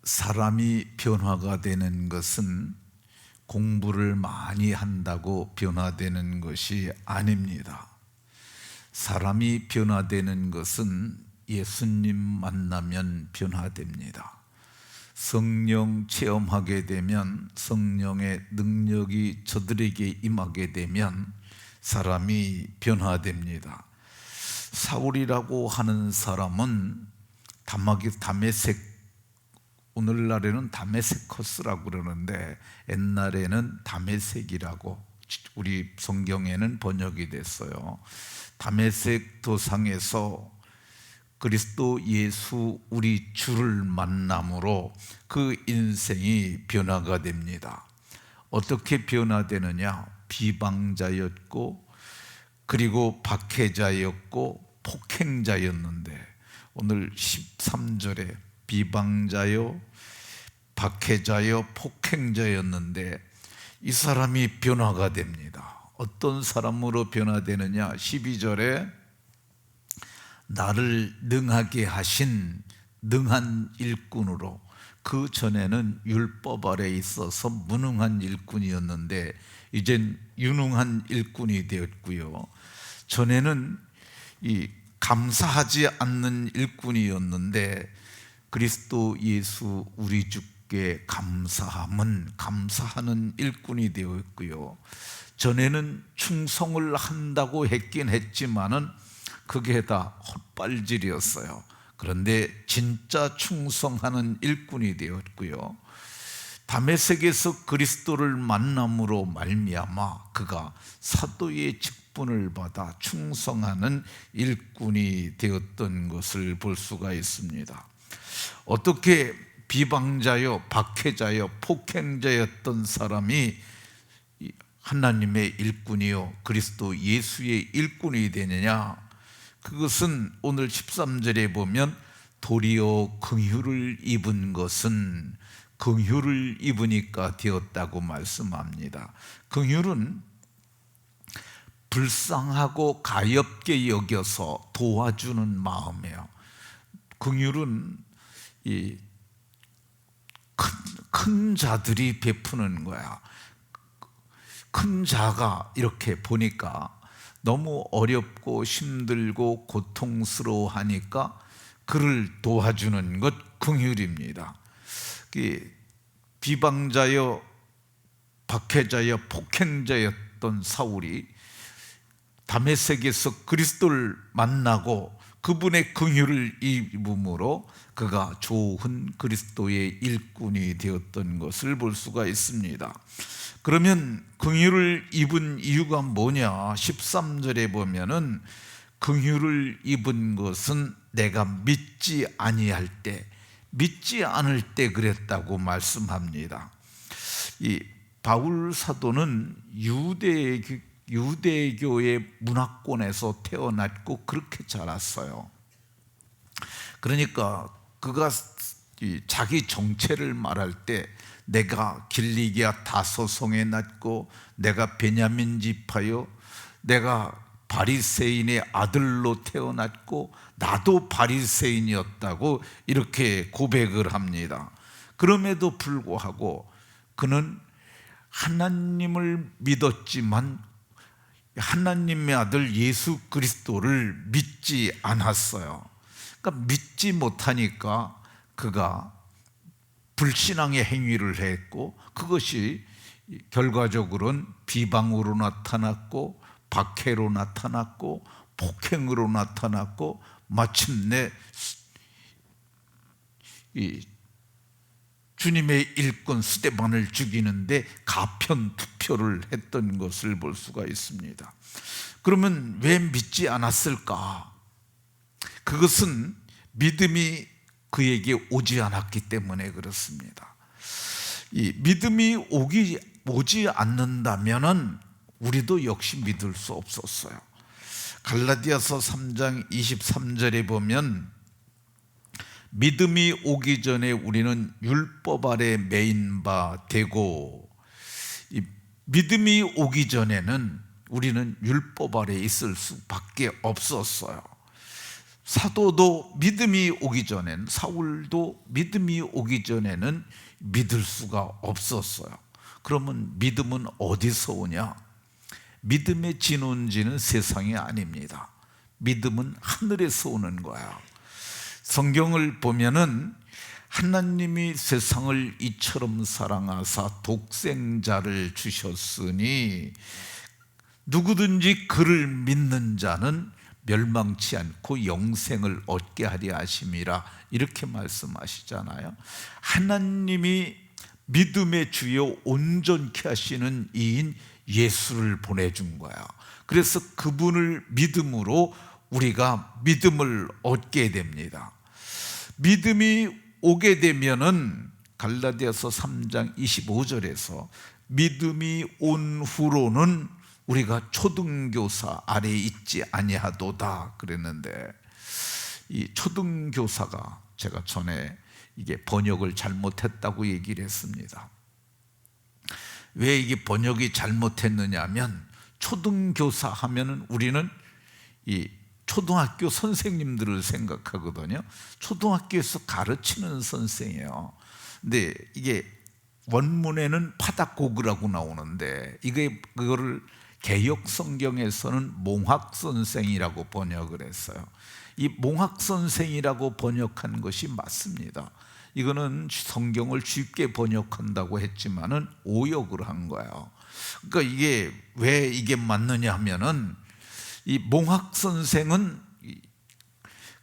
사람이 변화가 되는 것은 공부를 많이 한다고 변화되는 것이 아닙니다. 사람이 변화되는 것은 예수님 만나면 변화됩니다. 성령 체험하게 되면, 성령의 능력이 저들에게 임하게 되면 사람이 변화됩니다. 사울이라고 하는 사람은 다메섹, 오늘날에는 다메세커스라고 그러는데 옛날에는 다메섹이라고 우리 성경에는 번역이 됐어요. 다메섹 도상에서 그리스도 예수 우리 주를 만남으로 그 인생이 변화가 됩니다. 어떻게 변화되느냐? 비방자였고, 그리고 박해자였고, 폭행자였는데 오늘 13절에 비방자요, 박해자요, 폭행자였는데 이 사람이 변화가 됩니다. 어떤 사람으로 변화되느냐? 12절에 나를 능하게 하신 능한 일꾼으로, 그 전에는 율법 아래 있어서 무능한 일꾼이었는데 이젠 유능한 일꾼이 되었고요. 전에는 감사하지 않는 일꾼이었는데 그리스도 예수 우리 주께 감사함은 감사하는 일꾼이 되었고요. 전에는 충성을 한다고 했긴 했지만은 그게 다 헛발질이었어요. 그런데 진짜 충성하는 일꾼이 되었고요. 다메섹에서 그리스도를 만남으로 말미암아 그가 사도의 직분을 받아 충성하는 일꾼이 되었던 것을 볼 수가 있습니다. 어떻게 비방자요, 박해자요, 폭행자였던 사람이 하나님의 일꾼이요 그리스도 예수의 일꾼이 되느냐? 그것은 오늘 13절에 보면 도리어 긍휼을 입은 것은 긍휼을 입으니까 되었다고 말씀합니다. 긍휼은 불쌍하고 가엾게 여겨서 도와주는 마음이에요. 긍휼은 큰 자들이 베푸는 거야. 큰 자가 이렇게 보니까 너무 어렵고 힘들고 고통스러워하니까 그를 도와주는 것 긍휼입니다. 비방자여, 박해자여, 폭행자였던 사울이 다메섹에서 그리스도를 만나고 그분의 긍휼을 입음으로 그가 좋은 그리스도의 일꾼이 되었던 것을 볼 수가 있습니다. 그러면 긍휼을 입은 이유가 뭐냐? 13절에 보면은 긍휼을 입은 것은 내가 믿지 아니할 때, 믿지 않을 때 그랬다고 말씀합니다. 이 바울 사도는 유대교의 문화권에서 태어났고 그렇게 자랐어요. 그러니까 그가 자기 정체를 말할 때 내가 길리기아 다소성에 났고 내가 베냐민 지파요, 내가 바리새인의 아들로 태어났고 나도 바리새인이었다고 이렇게 고백을 합니다. 그럼에도 불구하고 그는 하나님을 믿었지만 하나님의 아들 예수 그리스도를 믿지 않았어요. 그러니까 믿지 못하니까 그가 불신앙의 행위를 했고 그것이 결과적으로는 비방으로 나타났고 박해로 나타났고 폭행으로 나타났고 마침내 주님의 일꾼 스데반을 죽이는데 가편 투표를 했던 것을 볼 수가 있습니다. 그러면 왜 믿지 않았을까? 그것은 믿음이 그에게 오지 않았기 때문에 그렇습니다. 이 믿음이 오지 않는다면은 우리도 역시 믿을 수 없었어요. 갈라디아서 3장 23절에 보면 믿음이 오기 전에 우리는 율법 아래 매인 바 되고, 이 믿음이 오기 전에는 우리는 율법 아래 있을 수밖에 없었어요. 사도도 믿음이 오기 전엔, 사울도 믿음이 오기 전에는 믿을 수가 없었어요. 그러면 믿음은 어디서 오냐? 믿음의 진원지는 세상이 아닙니다. 믿음은 하늘에서 오는 거야. 성경을 보면은 하나님이 세상을 이처럼 사랑하사 독생자를 주셨으니 누구든지 그를 믿는 자는 멸망치 않고 영생을 얻게 하려 하심이라, 이렇게 말씀하시잖아요. 하나님이 믿음의 주요 온전케 하시는 이인 예수를 보내준 거야. 그래서 그분을 믿음으로 우리가 믿음을 얻게 됩니다. 믿음이 오게 되면은 갈라디아서 3장 25절에서 믿음이 온 후로는 우리가 초등교사 아래에 있지 아니하도다 그랬는데, 이 초등교사가, 제가 전에 이게 번역을 잘못했다고 얘기를 했습니다. 왜 이게 번역이 잘못했느냐 하면, 초등교사 하면은 우리는 이 초등학교 선생님들을 생각하거든요. 초등학교에서 가르치는 선생이에요. 근데 이게 원문에는 파다고그라고 나오는데, 그거를 개역 성경에서는 몽학 선생이라고 번역을 했어요. 이 몽학 선생이라고 번역한 것이 맞습니다. 이거는 성경을 쉽게 번역한다고 했지만은 오역을 한 거예요. 그러니까 이게 왜 이게 맞느냐 하면은, 이 몽학 선생은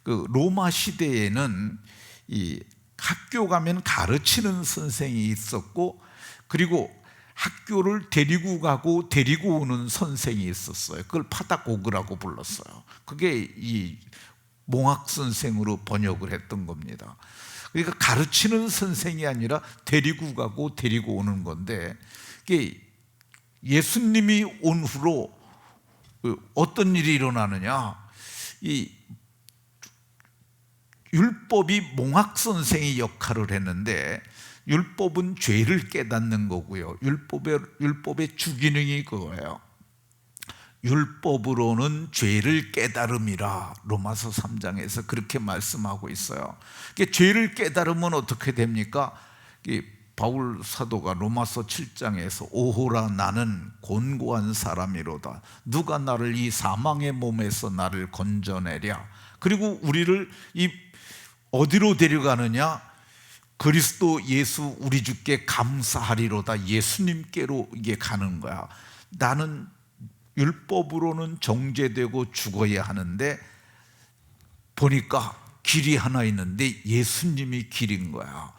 그 로마 시대에는 이 학교 가면 가르치는 선생이 있었고, 그리고 학교를 데리고 가고 데리고 오는 선생이 있었어요. 그걸 파다고그라고 불렀어요. 그게 이 몽학 선생으로 번역을 했던 겁니다. 그러니까 가르치는 선생이 아니라 데리고 가고 데리고 오는 건데, 이게 예수님이 온 후로 어떤 일이 일어나느냐, 이 율법이 몽학 선생의 역할을 했는데, 율법은 죄를 깨닫는 거고요. 율법의 주기능이 그거예요. 율법으로는 죄를 깨달음이라, 로마서 3장에서 그렇게 말씀하고 있어요. 죄를 깨달으면 어떻게 됩니까? 바울 사도가 로마서 7장에서 오호라 나는 곤고한 사람이로다. 누가 나를 이 사망의 몸에서 나를 건져내랴. 그리고 우리를 이 어디로 데려가느냐? 그리스도 예수 우리 주께 감사하리로다. 예수님께로 이게 가는 거야. 나는 율법으로는 정죄되고 죽어야 하는데, 보니까 길이 하나 있는데 예수님이 길인 거야.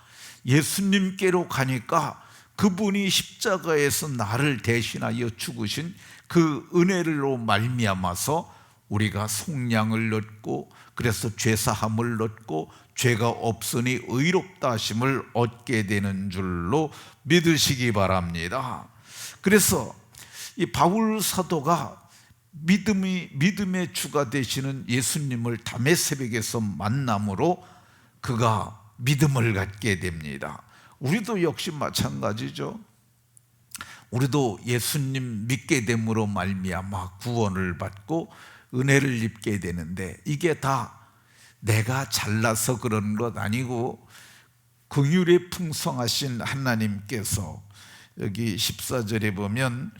예수님께로 가니까 그분이 십자가에서 나를 대신하여 죽으신 그 은혜로 말미암아서 우리가 속량을 얻고, 그래서 죄사함을 얻고 죄가 없으니 의롭다 하심을 얻게 되는 줄로 믿으시기 바랍니다. 그래서 이 바울 사도가 믿음의 주가 되시는 예수님을 담의 새벽에서 만남으로 그가 믿음을 갖게 됩니다. 우리도 역시 마찬가지죠. 우리도 예수님 믿게 됨으로 말미암아 구원을 받고 은혜를 입게 되는데, 이게 다 내가 잘나서 그런 것 아니고 긍휼이 풍성하신 하나님께서, 여기 14절에 보면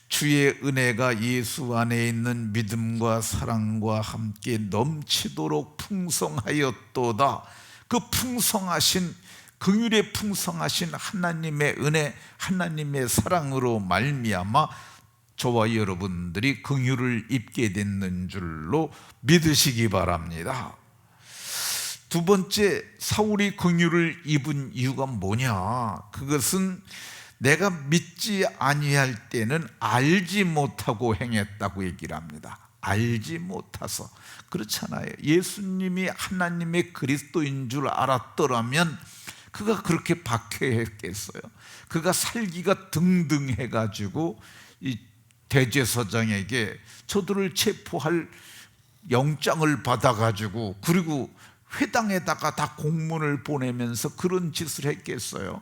주의 은혜가 예수 안에 있는 믿음과 사랑과 함께 넘치도록 풍성하였도다. 그 풍성하신, 긍휼에 풍성하신 하나님의 은혜, 하나님의 사랑으로 말미암아 저와 여러분들이 긍휼을 입게 됐는 줄로 믿으시기 바랍니다. 두 번째, 사울이 긍휼을 입은 이유가 뭐냐? 그것은 내가 믿지 아니할 때는 알지 못하고 행했다고 얘기를 합니다. 알지 못해서. 그렇잖아요. 예수님이 하나님의 그리스도인 줄 알았더라면 그가 그렇게 박해했겠어요? 그가 살기가 등등해가지고 이 대제사장에게 저들을 체포할 영장을 받아가지고, 그리고 회당에다가 다 공문을 보내면서 그런 짓을 했겠어요?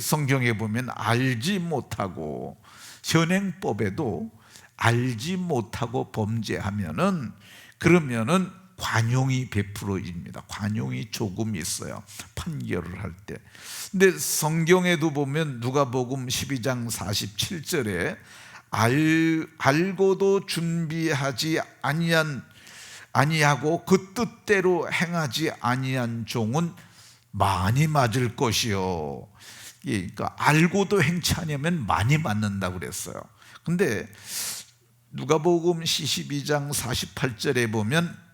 성경에 보면 알지 못하고, 현행법에도 알지 못하고 범죄하면은, 그러면은 관용이 베풀어집니다. 관용이 조금 있어요, 판결을 할 때. 근데 성경에도 보면 누가복음 12장 47절에 알고도 준비하지 아니하고 그 뜻대로 행하지 아니한 종은 많이 맞을 것이요. 그러니까 알고도 행치 않으면 많이 맞는다고 그랬어요. 근데 누가복음 12장 48절에 보면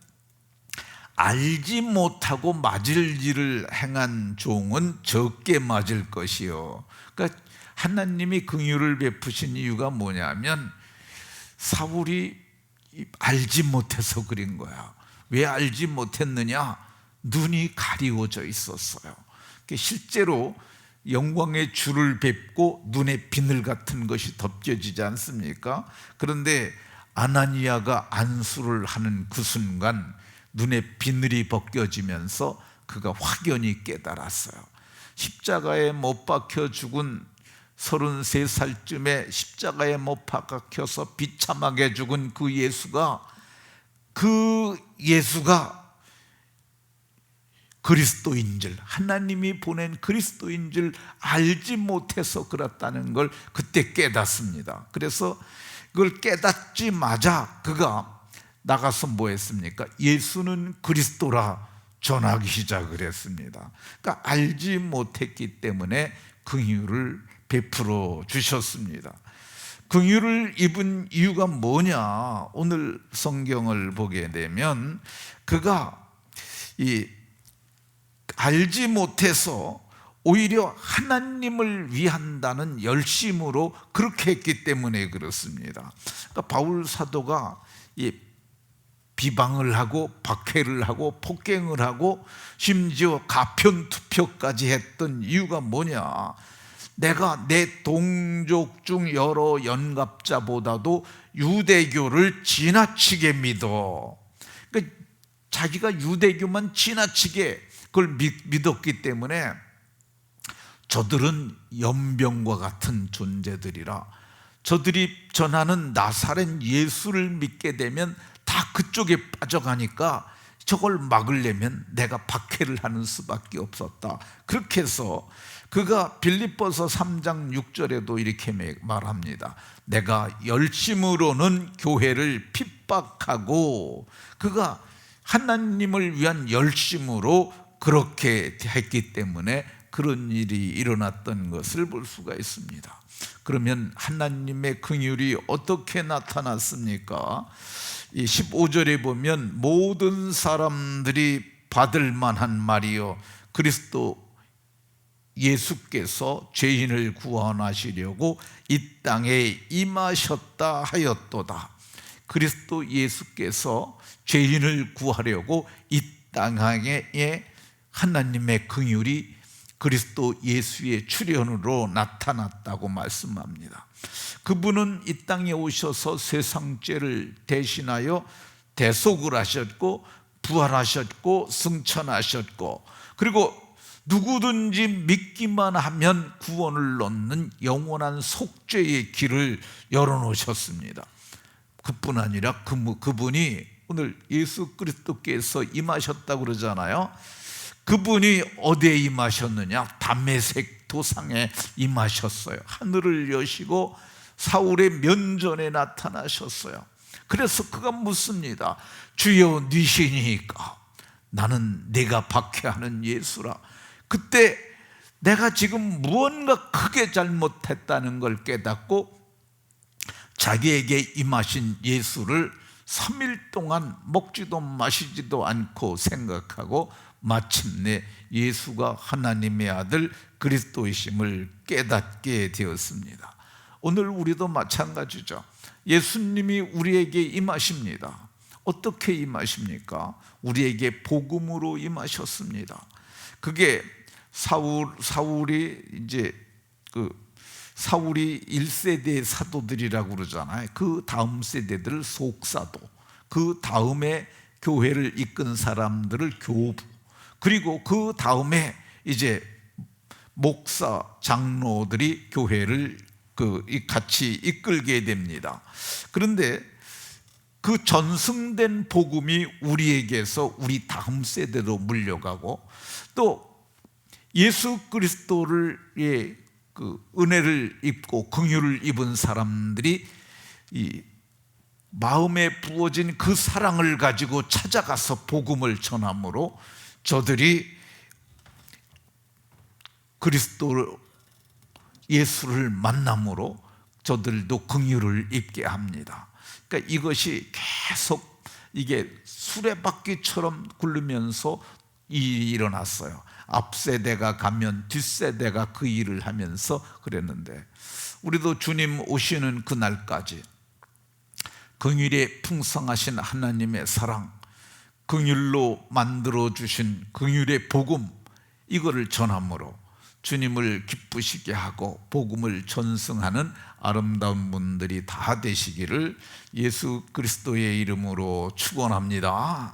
알지 못하고 맞을 일을 행한 종은 적게 맞을 것이요. 그러니까 하나님이 긍휼을 베푸신 이유가 뭐냐면 사울이 알지 못해서 그린 거야. 왜 알지 못했느냐? 눈이 가리워져 있었어요. 실제로 영광의 주를 뵙고 눈에 비늘 같은 것이 덮여지지 않습니까? 그런데 아나니아가 안수를 하는 그 순간 눈에 비늘이 벗겨지면서 그가 확연히 깨달았어요. 십자가에 못 박혀 죽은 33살쯤에 십자가에 못 박혀서 비참하게 죽은 그 예수가 그리스도인 줄, 하나님이 보낸 그리스도인 줄 알지 못해서 그렇다는 걸 그때 깨닫습니다. 그래서 그걸 깨닫지마자 그가 나가서 뭐 했습니까? 예수는 그리스도라 전하기 시작을 했습니다. 그러니까 알지 못했기 때문에 긍휼을 베풀어 주셨습니다. 긍휼을 입은 이유가 뭐냐? 오늘 성경을 보게 되면 그가 알지 못해서 오히려 하나님을 위한다는 열심으로 그렇게 했기 때문에 그렇습니다. 그러니까 바울 사도가 비방을 하고 박해를 하고 폭행을 하고 심지어 가편투표까지 했던 이유가 뭐냐? 내가 내 동족 중 여러 연갑자보다도 유대교를 지나치게 믿어. 그러니까 자기가 유대교만 지나치게 그걸 믿었기 때문에 저들은 연병과 같은 존재들이라, 저들이 전하는 나사렛 예수를 믿게 되면 다 그쪽에 빠져가니까 저걸 막으려면 내가 박해를 하는 수밖에 없었다. 그렇게 해서 그가 빌립보서 3장 6절에도 이렇게 말합니다. 내가 열심으로는 교회를 핍박하고, 그가 하나님을 위한 열심으로 그렇게 했기 때문에 그런 일이 일어났던 것을 볼 수가 있습니다. 그러면 하나님의 긍휼이 어떻게 나타났습니까? 이 15절에 보면 모든 사람들이 받을 만한 말이요, 그리스도 예수께서 죄인을 구원하시려고 이 땅에 임하셨다 하였도다. 그리스도 예수께서 죄인을 구하려고 이 땅에 하나님의 긍휼이 그리스도 예수의 출현으로 나타났다고 말씀합니다. 그분은 이 땅에 오셔서 세상 죄를 대신하여 대속을 하셨고 부활하셨고 승천하셨고, 그리고 누구든지 믿기만 하면 구원을 얻는 영원한 속죄의 길을 열어놓으셨습니다. 그뿐 아니라 그분이 오늘 예수 그리스도께서 임하셨다고 그러잖아요. 그분이 어디에 임하셨느냐? 담메색 도상에 임하셨어요. 하늘을 여시고 사울의 면전에 나타나셨어요. 그래서 그가 묻습니다. 주여 니시니까? 나는 내가 박해하는 예수라. 그때 내가 지금 무언가 크게 잘못했다는 걸 깨닫고 자기에게 임하신 예수를 3일 동안 먹지도 마시지도 않고 생각하고 마침내 예수가 하나님의 아들 그리스도이심을 깨닫게 되었습니다. 오늘 우리도 마찬가지죠. 예수님이 우리에게 임하십니다. 어떻게 임하십니까? 우리에게 복음으로 임하셨습니다. 그게 사울이 1세대 사도들이라고 그러잖아요. 그 다음 세대들을 속사도, 그 다음에 교회를 이끈 사람들을 교부, 그리고 그 다음에 이제 목사, 장로들이 교회를 같이 이끌게 됩니다. 그런데 그 전승된 복음이 우리에게서 우리 다음 세대로 물려가고, 또 예수 그리스도를 그 은혜를 입고 긍휼을 입은 사람들이 이 마음에 부어진 그 사랑을 가지고 찾아가서 복음을 전함으로 저들이 그리스도 예수를 만남으로 저들도 긍휼을 입게 합니다. 그러니까 이것이 계속 이게 수레바퀴처럼 굴르면서 일이 일어났어요. 앞세대가 가면 뒷세대가 그 일을 하면서 그랬는데, 우리도 주님 오시는 그날까지 긍휼에 풍성하신 하나님의 사랑, 긍휼로 만들어주신 긍휼의 복음, 이거를 전함으로 주님을 기쁘시게 하고 복음을 전승하는 아름다운 분들이 다 되시기를 예수 그리스도의 이름으로 축원합니다.